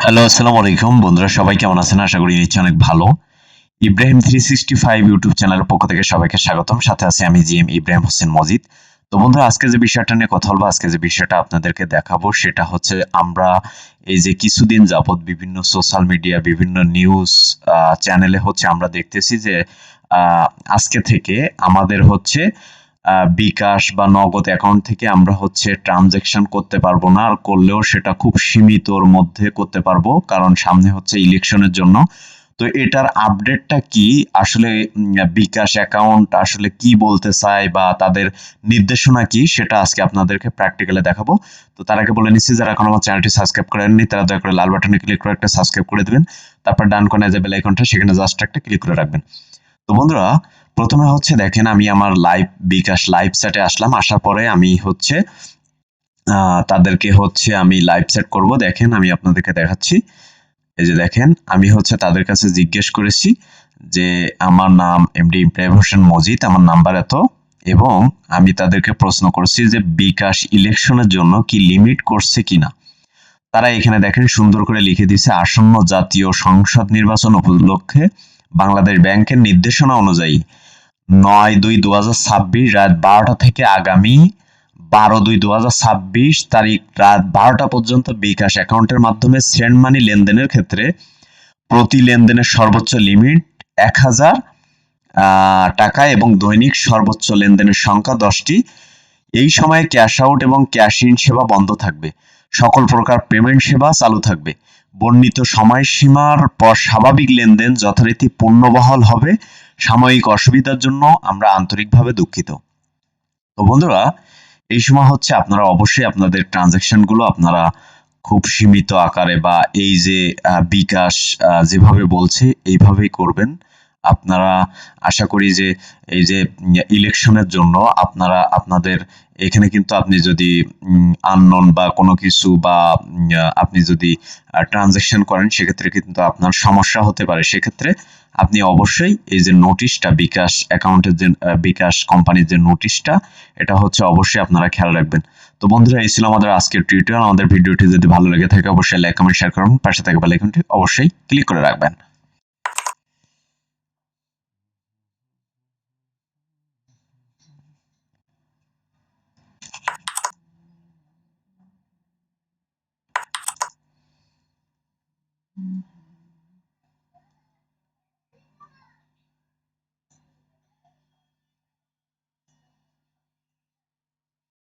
Hello, আসসালামু আলাইকুম বন্ধুরা, সবাই কেমন আছেন? আশা করি নিশ্চয়ই অনেক ভালো। ইব্রাহিম 365 ইউটিউব চ্যানেলের পক্ষ থেকে সবাইকে স্বাগতম। সাথে আছি আমি জিএম ইব্রাহিম হোসেন মজিদ। তো বন্ধুরা, আজকে যে বিষয়টা নিয়ে কথা বলবো, আজকে যে বিষয়টা আপনাদেরকে দেখাবো সেটা হচ্ছে আমরা এই যে কিছুদিন যাবৎ বিভিন্ন সোশ্যাল মিডিয়া, বিভিন্ন নিউজ চ্যানেলে হচ্ছে আমরা দেখতেছি যে আহ, আজকে থেকে আমাদের হচ্ছে বিকাশ বা নগদ অ্যাকাউন্ট থেকে আমরা হচ্ছে ট্রানজ্যাকশন করতে পারবো না, আর করলেও সেটা খুব সীমিতর মধ্যে করতে পারবো, কারণ সামনে হচ্ছে ইলেকশনের জন্য। তো এটার আপডেটটা কি আসলে, বিকাশ অ্যাকাউন্ট আসলে কি বলতে চায় বা তাদের নির্দেশনা কি, সেটা আজকে আপনাদেরকে প্র্যাকটিক্যালি দেখাবো। তো তার আগে বলে নিচ্ছি, যারা এখন আমার চ্যানেলটি সাবস্ক্রাইব করেননি তারা দয়া করে লাল বাটনে ক্লিক করে একটা সাবস্ক্রাইব করে দেবেন। তারপর ডান কোণে যে বেল আইকনটা, সেখানে জাস্ট একটা ক্লিক করে রাখবেন। তো বন্ধুরা, প্রথমে হচ্ছে দেখেন, আমি আমার বিকাশ লাইভ সেটে আসলাম। আসার পরে আমি হচ্ছে তাদেরকে হচ্ছে আমি লাইভ সেট করব। দেখেন, আমি আপনাদেরকে দেখাচ্ছি। এই যে দেখেন, আমি হচ্ছে তাদের কাছে জিজ্ঞেস করেছি যে আমার নাম এমডি ইব্রাহিম হোসেন মজিদ, আমার নাম্বার এত, এবং আমি তাদেরকে প্রশ্ন করছি যে বিকাশ ইলেকশনের জন্য কি লিমিট করছে কিনা। তারা এখানে দেখেন সুন্দর করে লিখে দিয়েছে, আসন্ন জাতীয় সংসদ নির্বাচন উপলক্ষে বাংলাদেশ ব্যাংকের নির্দেশনা অনুযায়ী 9/2/2026 রাত 12টা থেকে আগামী 12/2/2026 তারিখ রাত 12টা পর্যন্ত বিকাশ অ্যাকাউন্টের মাধ্যমে সেন্ড মানি লেনদেনের ক্ষেত্রে প্রতি লেনদেনের সর্বোচ্চ লিমিট 1000 টাকা এবং দৈনিক সর্বোচ্চ লেনদেনের সংখ্যা 10টি। এই সময়ে ক্যাশ আউট এবং ক্যাশ ইন সেবা বন্ধ থাকবে। সকল প্রকার পেমেন্ট সেবা চালু থাকবে। বর্ণিত সময়সীমার পর স্বাভাবিক লেনদেন যথারীতি পূর্ণবহাল হবে। সাময়িক অসুবিধার জন্য আমরা আন্তরিকভাবে দুঃখিত। তো বন্ধুরা, এই সময় হচ্ছে আপনারা অবশ্যই আপনাদের ট্রানজ্যাকশন গুলো আপনারা খুব সীমিত আকারে বা এই যে বিকাশ যেভাবে বলছে এইভাবেই করবেন। আপনারা আশা করি যে এই যে ইলেকশনের জন্য আপনারা আপনাদের এখানে কিন্তু আপনি যদি আননোন বা কোনো কিছু বা আপনি যদি ট্রানজ্যাকশন করেন, সেক্ষেত্রে কিন্তু আপনার সমস্যা হতে পারে। সেক্ষেত্রে আপনি অবশ্যই এই যে নোটিশটা, বিকাশ অ্যাকাউন্টের যে বিকাশ কোম্পানির যে নোটিশটা, এটা হচ্ছে অবশ্যই আপনারা খেয়াল রাখবেন। তো বন্ধুরা, এই ছিল আমাদের আজকের টিউটোরিয়াল। আমাদের ভিডিওটি যদি ভালো লেগে থাকে অবশ্যই লাইক, কমেন্ট, শেয়ার করুন। পাশে থাকা বেল আইকনটি অবশ্যই ক্লিক করে রাখবেন।